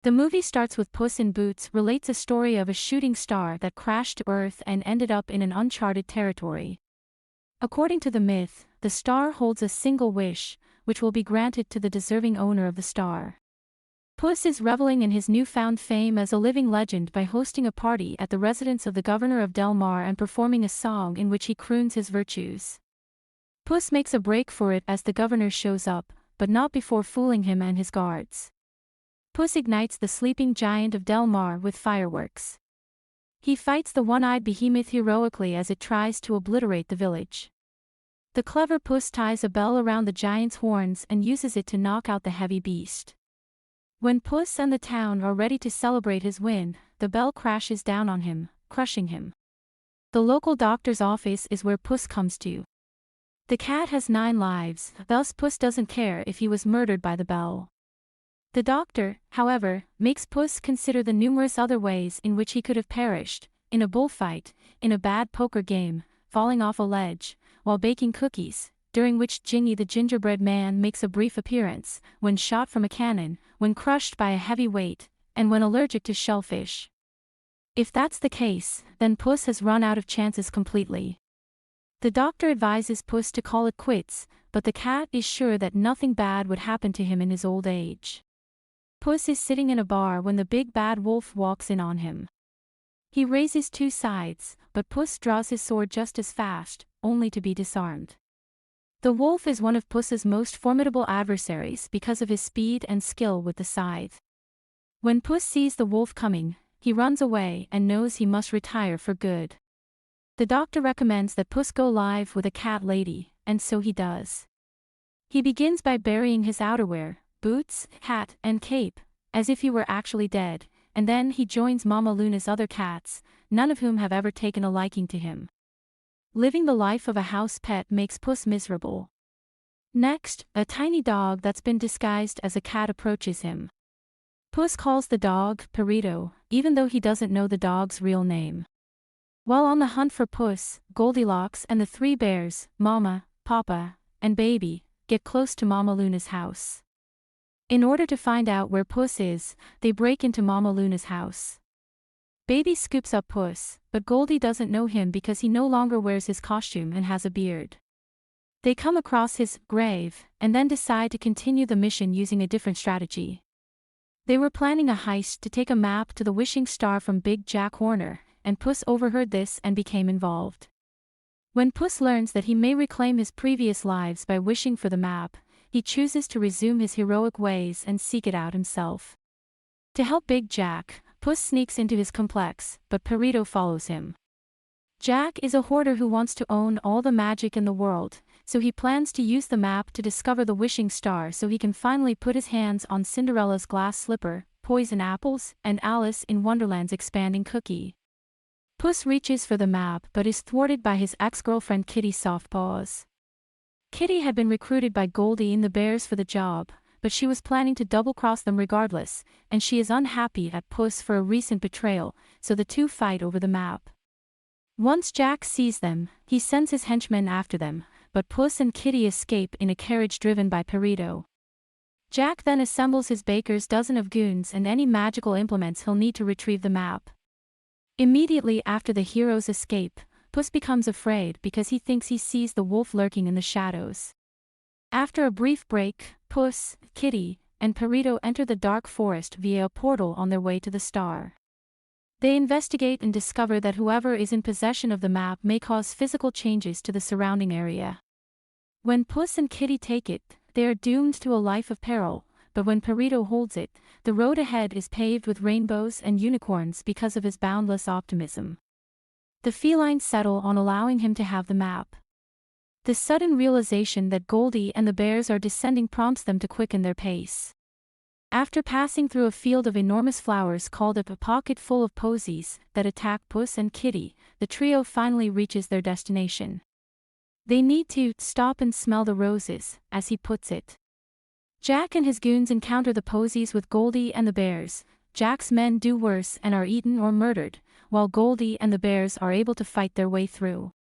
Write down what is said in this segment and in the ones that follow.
The movie starts with Puss in Boots relates a story of a shooting star that crashed to Earth and ended up in an uncharted territory. According to the myth, the star holds a single wish, which will be granted to the deserving owner of the star. Puss is reveling in his newfound fame as a living legend by hosting a party at the residence of the governor of Del Mar and performing a song in which he croons his virtues. Puss makes a break for it as the governor shows up, but not before fooling him and his guards. Puss ignites the sleeping giant of Del Mar with fireworks. He fights the one-eyed behemoth heroically as it tries to obliterate the village. The clever Puss ties a bell around the giant's horns and uses it to knock out the heavy beast. When Puss and the town are ready to celebrate his win, the bell crashes down on him, crushing him. The local doctor's office is where Puss comes to. The cat has 9 lives, thus Puss doesn't care if he was murdered by the bell. The doctor, however, makes Puss consider the numerous other ways in which he could have perished, in a bullfight, in a bad poker game, falling off a ledge, while baking cookies, during which Jingy the gingerbread man makes a brief appearance, when shot from a cannon, when crushed by a heavy weight, and when allergic to shellfish. If that's the case, then Puss has run out of chances completely. The doctor advises Puss to call it quits, but the cat is sure that nothing bad would happen to him in his old age. Puss is sitting in a bar when the big bad wolf walks in on him. He raises 2 sides, but Puss draws his sword just as fast, only to be disarmed. The wolf is one of Puss's most formidable adversaries because of his speed and skill with the scythe. When Puss sees the wolf coming, he runs away and knows he must retire for good. The doctor recommends that Puss go live with a cat lady, and so he does. He begins by burying his outerwear, boots, hat, and cape, as if he were actually dead, and then he joins Mama Luna's other cats, none of whom have ever taken a liking to him. Living the life of a house pet makes Puss miserable. Next, a tiny dog that's been disguised as a cat approaches him. Puss calls the dog Perito, even though he doesn't know the dog's real name. While on the hunt for Puss, Goldilocks and the 3 bears, Mama, Papa, and Baby, get close to Mama Luna's house. In order to find out where Puss is, they break into Mama Luna's house. Baby scoops up Puss, but Goldie doesn't know him because he no longer wears his costume and has a beard. They come across his grave, and then decide to continue the mission using a different strategy. They were planning a heist to take a map to the wishing star from Big Jack Horner, and Puss overheard this and became involved. When Puss learns that he may reclaim his previous lives by wishing for the map, he chooses to resume his heroic ways and seek it out himself. To help Big Jack, Puss sneaks into his complex, but Perito follows him. Jack is a hoarder who wants to own all the magic in the world, so he plans to use the map to discover the wishing star so he can finally put his hands on Cinderella's glass slipper, poison apples, and Alice in Wonderland's expanding cookie. Puss reaches for the map but is thwarted by his ex-girlfriend Kitty's soft paws. Kitty had been recruited by Goldie and the bears for the job, but she was planning to double-cross them regardless, and she is unhappy at Puss for a recent betrayal, so the two fight over the map. Once Jack sees them, he sends his henchmen after them, but Puss and Kitty escape in a carriage driven by Perito. Jack then assembles his baker's dozen of goons and any magical implements he'll need to retrieve the map. Immediately after the heroes escape, Puss becomes afraid because he thinks he sees the wolf lurking in the shadows. After a brief break, Puss, Kitty, and Perito enter the dark forest via a portal on their way to the star. They investigate and discover that whoever is in possession of the map may cause physical changes to the surrounding area. When Puss and Kitty take it, they are doomed to a life of peril, but when Perito holds it, the road ahead is paved with rainbows and unicorns because of his boundless optimism. The felines settle on allowing him to have the map. The sudden realization that Goldie and the bears are descending prompts them to quicken their pace. After passing through a field of enormous flowers called a pocket full of posies that attack Puss and Kitty, the trio finally reaches their destination. They need to stop and smell the roses, as he puts it. Jack and his goons encounter the posies with Goldie and the bears. Jack's men do worse and are eaten or murdered, while Goldie and the bears are able to fight their way through.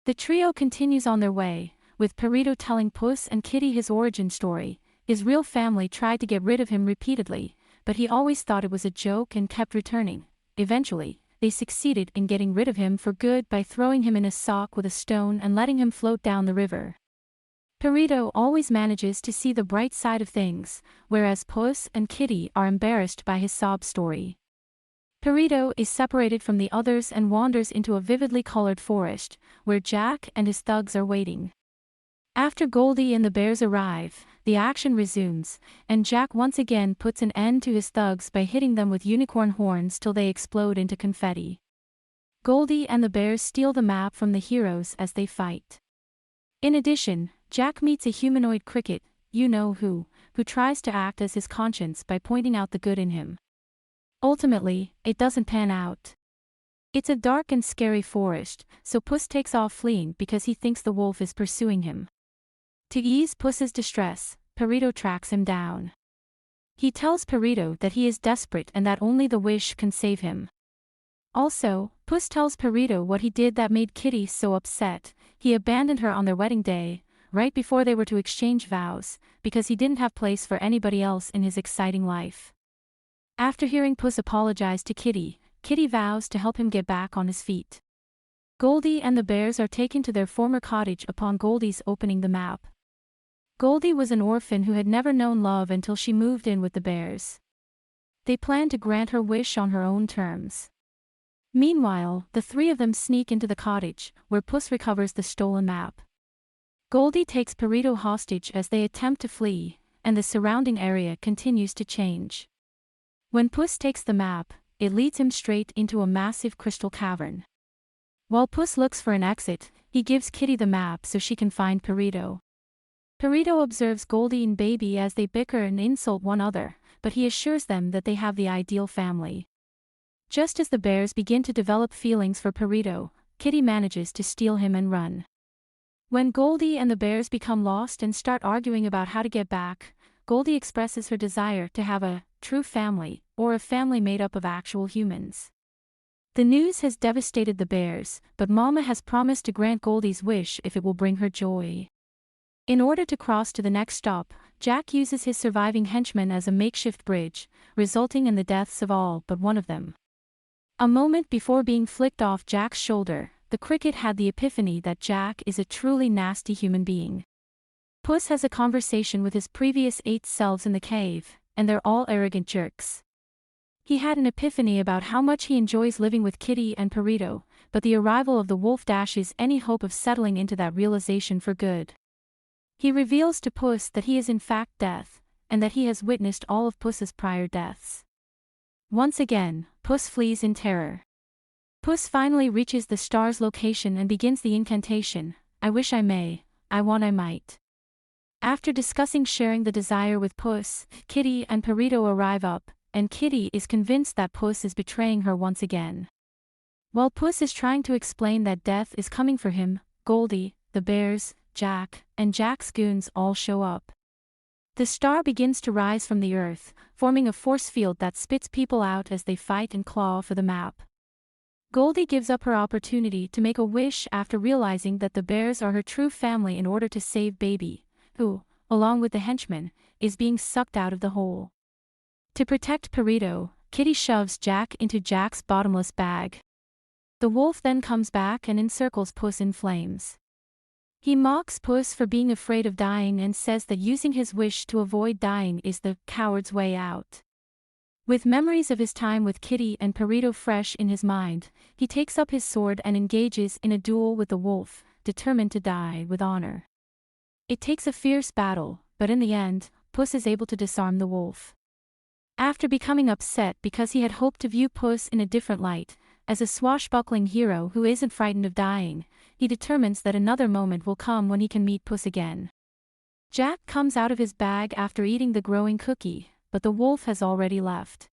The trio continues on their way, with Perito telling Puss and Kitty his origin story. His real family tried to get rid of him repeatedly, but he always thought it was a joke and kept returning. Eventually, they succeeded in getting rid of him for good by throwing him in a sock with a stone and letting him float down the river. Perito always manages to see the bright side of things, whereas Puss and Kitty are embarrassed by his sob story. Perito is separated from the others and wanders into a vividly colored forest, where Jack and his thugs are waiting. After Goldie and the bears arrive, the action resumes, and Jack once again puts an end to his thugs by hitting them with unicorn horns till they explode into confetti. Goldie and the bears steal the map from the heroes as they fight. In addition, Jack meets a humanoid cricket, you-know-who tries to act as his conscience by pointing out the good in him. Ultimately, it doesn't pan out. It's a dark and scary forest, so Puss takes off fleeing because he thinks the wolf is pursuing him. To ease Puss's distress, Perito tracks him down. He tells Perito that he is desperate and that only the wish can save him. Also, Puss tells Perito what he did that made Kitty so upset. He abandoned her on their wedding day, right before they were to exchange vows, because he didn't have place for anybody else in his exciting life. After hearing Puss apologize to Kitty, Kitty vows to help him get back on his feet. Goldie and the bears are taken to their former cottage upon Goldie's opening the map. Goldie was an orphan who had never known love until she moved in with the bears. They plan to grant her wish on her own terms. Meanwhile, the three of them sneak into the cottage, where Puss recovers the stolen map. Goldie takes Perito hostage as they attempt to flee, and the surrounding area continues to change. When Puss takes the map, it leads him straight into a massive crystal cavern. While Puss looks for an exit, he gives Kitty the map so she can find Perito. Perito observes Goldie and Baby as they bicker and insult one another, but he assures them that they have the ideal family. Just as the bears begin to develop feelings for Perito, Kitty manages to steal him and run. When Goldie and the bears become lost and start arguing about how to get back, Goldie expresses her desire to have a true family, or a family made up of actual humans. The news has devastated the bears, but Mama has promised to grant Goldie's wish if it will bring her joy. In order to cross to the next stop, Jack uses his surviving henchmen as a makeshift bridge, resulting in the deaths of all but one of them. A moment before being flicked off Jack's shoulder, the cricket had the epiphany that Jack is a truly nasty human being. Puss has a conversation with his previous 8 selves in the cave, and they're all arrogant jerks. He had an epiphany about how much he enjoys living with Kitty and Perito, but the arrival of the wolf dashes any hope of settling into that realization for good. He reveals to Puss that he is in fact Death, and that he has witnessed all of Puss's prior deaths. Once again, Puss flees in terror. Puss finally reaches the star's location and begins the incantation, "I wish I may, I want I might." After discussing sharing the desire with Puss, Kitty and Perito arrive up, and Kitty is convinced that Puss is betraying her once again. While Puss is trying to explain that death is coming for him, Goldie, the bears, Jack, and Jack's goons all show up. The star begins to rise from the earth, forming a force field that spits people out as they fight and claw for the map. Goldie gives up her opportunity to make a wish after realizing that the bears are her true family in order to save Baby, who, along with the henchmen, is being sucked out of the hole. To protect Perito, Kitty shoves Jack into Jack's bottomless bag. The wolf then comes back and encircles Puss in flames. He mocks Puss for being afraid of dying and says that using his wish to avoid dying is the coward's way out. With memories of his time with Kitty and Perito fresh in his mind, he takes up his sword and engages in a duel with the wolf, determined to die with honor. It takes a fierce battle, but in the end, Puss is able to disarm the wolf. After becoming upset because he had hoped to view Puss in a different light, as a swashbuckling hero who isn't frightened of dying, he determines that another moment will come when he can meet Puss again. Jack comes out of his bag after eating the growing cookie, but the wolf has already left.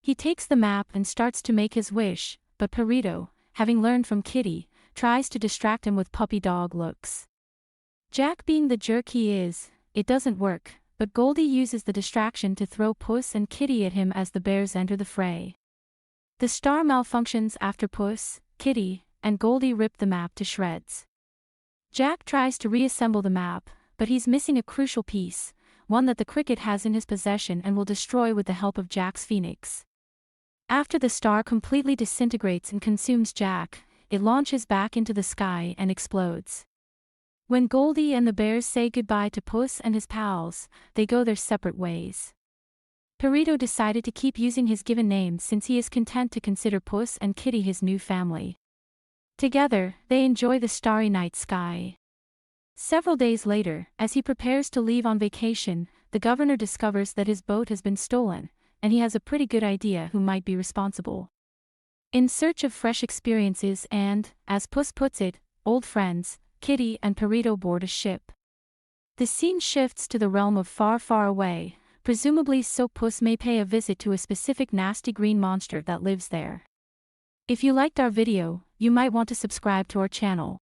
He takes the map and starts to make his wish, but Perito, having learned from Kitty, tries to distract him with puppy dog looks. Jack being the jerk he is, it doesn't work, but Goldie uses the distraction to throw Puss and Kitty at him as the bears enter the fray. The star malfunctions after Puss, Kitty, and Goldie rip the map to shreds. Jack tries to reassemble the map, but he's missing a crucial piece, one that the cricket has in his possession and will destroy with the help of Jack's phoenix. After the star completely disintegrates and consumes Jack, it launches back into the sky and explodes. When Goldie and the bears say goodbye to Puss and his pals, they go their separate ways. Perito decided to keep using his given name since he is content to consider Puss and Kitty his new family. Together, they enjoy the starry night sky. Several days later, as he prepares to leave on vacation, the governor discovers that his boat has been stolen, and he has a pretty good idea who might be responsible. In search of fresh experiences and, as Puss puts it, old friends, Kitty and Perito board a ship. The scene shifts to the realm of far, far away, presumably so Puss may pay a visit to a specific nasty green monster that lives there. If you liked our video, you might want to subscribe to our channel.